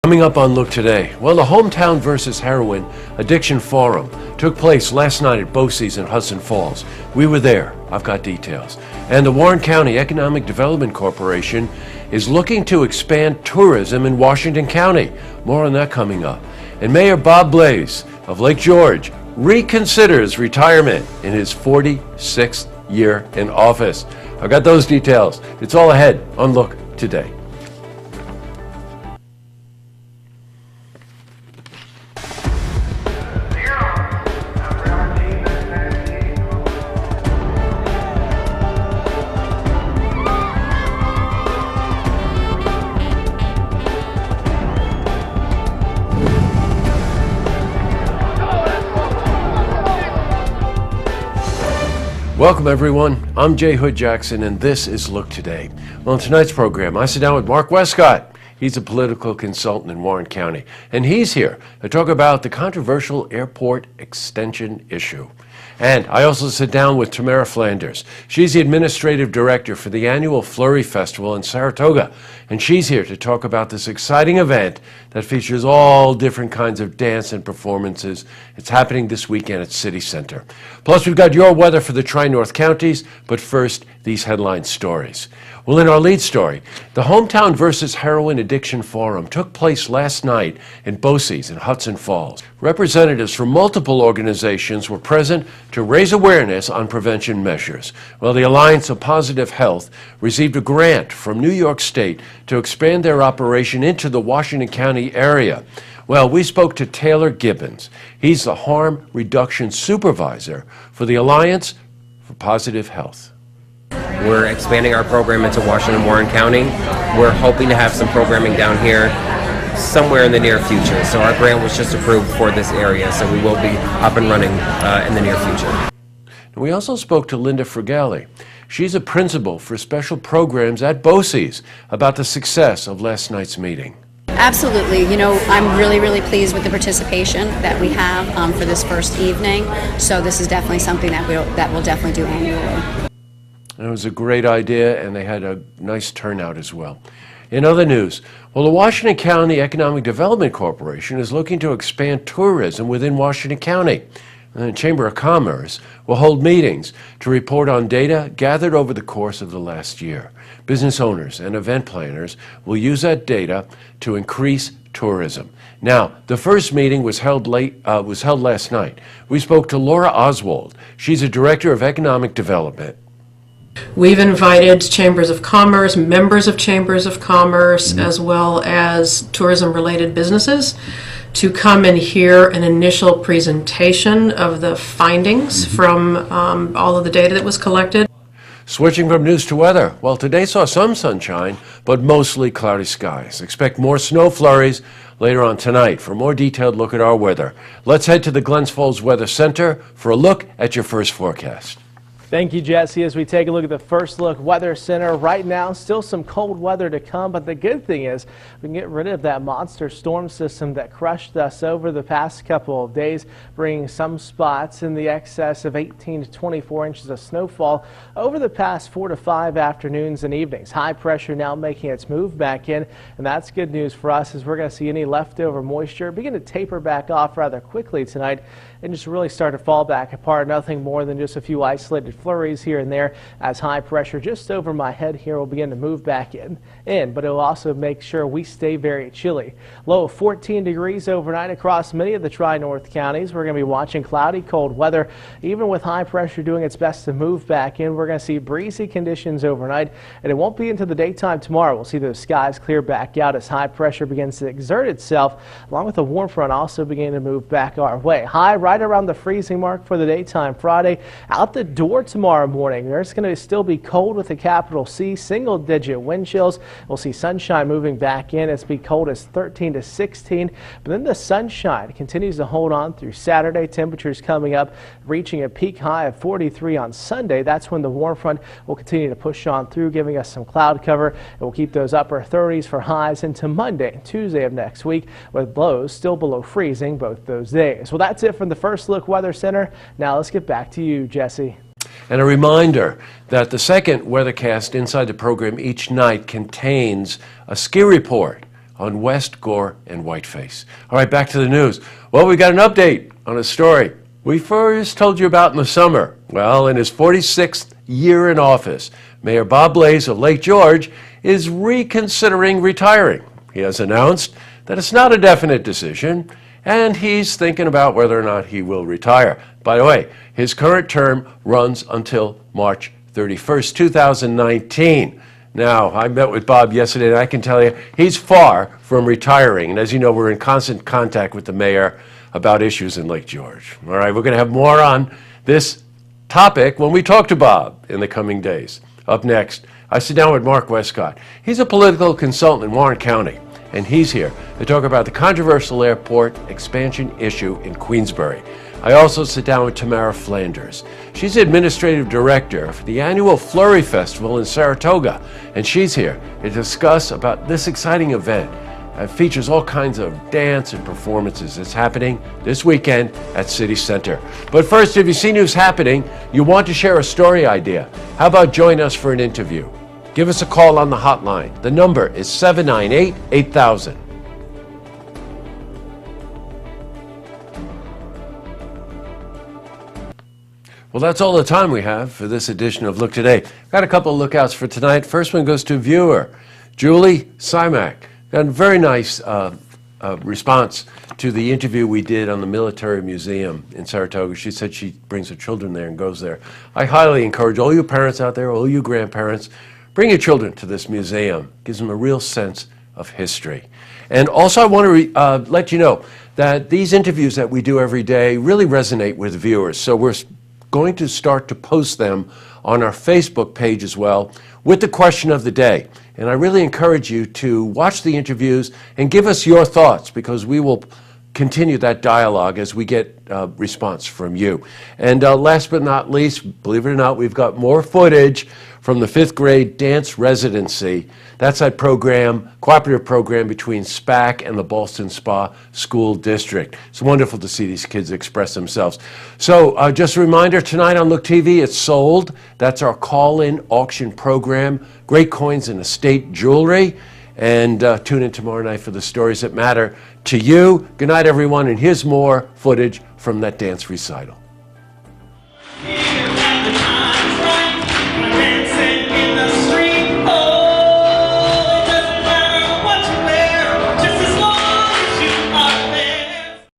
Coming up on Look Today, well, the Hometown versus Heroin Addiction Forum took place last night at Bosse's in Hudson Falls. We were there. I've got details. And the Warren County Economic Development Corporation is looking to expand tourism in Washington County. More on that coming up. And Mayor Bob Blais of Lake George reconsiders retirement in his 46th year in office. I've got those details. It's all ahead on Look Today. Welcome everyone, I'm Jay Hood Jackson and this is Look Today. Well, in tonight's program, I sit down with Mark Westcott. He's a political consultant in Warren County, and he's here to talk about the controversial airport extension issue. And I also sit down with Tamara Flanders. She's the administrative director for the annual Flurry Festival in Saratoga, and she's here to talk about this exciting event that features all different kinds of dance and performances. It's happening this weekend at City Center. Plus, we've got your weather for the Tri-North counties, but first, these headline stories. Well, in our lead story, the Hometown versus Heroin Addiction Forum took place last night in Bosse's in Hudson Falls. Representatives from multiple organizations were present to raise awareness on prevention measures. Well, the Alliance of Positive Health received a grant from New York State to expand their operation into the Washington County area. Well, we spoke to Taylor Gibbons. He's the Harm Reduction Supervisor for the Alliance for Positive Health. We're expanding our program into Washington, Warren County. We're hoping to have some programming down here somewhere in the near future. So our grant was just approved for this area, so we will be up and running in the near future. We also spoke to Linda Frugale. She's a principal for special programs at Bosse's about the success of last night's meeting. Absolutely. You know, I'm really pleased with the participation that we have for this first evening. So this is definitely something that we'll definitely do annually. It was a great idea, and they had a nice turnout as well. In other news, well, the Washington County Economic Development Corporation is looking to expand tourism within Washington County. The Chamber of Commerce will hold meetings to report on data gathered over the course of the last year. Business owners and event planners will use that data to increase tourism. Now, the first meeting was held last night. We spoke to Laura Oswald. She's a director of economic development. We've invited chambers of commerce, members of chambers of commerce, as well as tourism-related businesses to come and hear an initial presentation of the findings from all of the data that was collected. Switching from news to weather. Well, today saw some sunshine, but mostly cloudy skies. Expect more snow flurries later on tonight. For a more detailed look at our weather, let's head to the Glens Falls Weather Center for a look at your first forecast. Thank you, Jesse. As we take a look at the First Look Weather Center, right now still some cold weather to come, but the good thing is we can get rid of that monster storm system that crushed us over the past couple of days, bringing some spots in the excess of 18 to 24 inches of snowfall over the past 4 to 5 afternoons and evenings. High pressure now making its move back in, and that's good news for us as we're going to see any leftover moisture begin to taper back off rather quickly tonight and just really start to fall back apart. Nothing more than just a few isolated flurries here and there as high pressure just over my head here will begin to move back in, but it will also make sure we stay very chilly. Low of 14 degrees overnight across many of the Tri-North counties. We're going to be watching cloudy, cold weather. Even with high pressure doing its best to move back in, we're going to see breezy conditions overnight, and it won't be into the daytime tomorrow. We'll see those skies clear back out as high pressure begins to exert itself, along with a warm front also beginning to move back our way. High right around the freezing mark for the daytime Friday. Out the door tomorrow morning, there's going to still be cold with a capital C, single-digit wind chills. We'll see sunshine moving back in. It's be cold as 13 to 16, but then the sunshine continues to hold on through Saturday. Temperatures coming up, reaching a peak high of 43 on Sunday. That's when the warm front will continue to push on through, giving us some cloud cover. It will keep those upper 30s for highs into Monday and Tuesday of next week, with lows still below freezing both those days. Well, that's it from the First Look Weather Center. Now let's get back to you, Jesse. And a reminder that the second weathercast inside the program each night contains a ski report on West, Gore, and Whiteface. All right, back to the news. Well, we got an update on a story we first told you about in the summer. Well, in his 46th year in office, Mayor Bob Blais of Lake George is reconsidering retiring. He has announced that it's not a definite decision, and he's thinking about whether or not he will retire. By the way, his current term runs until March 31st, 2019. Now, I met with Bob yesterday, and I can tell you he's far from retiring. And as you know, we're in constant contact with the mayor about issues in Lake George. All right, we're going to have more on this topic when we talk to Bob in the coming days. Up next, I sit down with Mark Westcott. He's a political consultant in Warren County, and he's here to talk about the controversial airport expansion issue in Queensbury. I also sit down with Tamara Flanders. She's the administrative director for the annual Flurry Festival in Saratoga, and she's here to discuss about this exciting event. It features all kinds of dance and performances. It's happening this weekend at City Center. But first, if you see news happening, you want to share a story idea, how about join us for an interview? Give us a call on the hotline. The number is 798-8000. Well, that's all the time we have for this edition of Look Today. Got a couple of lookouts for tonight. First one goes to viewer Julie Simak. Got a very nice response to the interview we did on the Military Museum in Saratoga. She said she brings her children there and goes there. I highly encourage all you parents out there, all you grandparents, bring your children to this museum. Gives them a real sense of history. And also I want to let you know that these interviews that we do every day really resonate with viewers. So we're going to start to post them on our Facebook page as well with the question of the day. And I really encourage you to watch the interviews and give us your thoughts, because we will continue that dialogue as we get response from you. And last but not least, believe it or not, we've got more footage from the 5th grade dance residency. That's that program, cooperative program between SPAC and the Ballston Spa School District. It's wonderful to see these kids express themselves. So just a reminder, tonight on Look TV, it's sold. That's our call-in auction program. Great coins and estate jewelry. And tune in tomorrow night for the stories that matter to you. Good night, everyone. And here's more footage from that dance recital.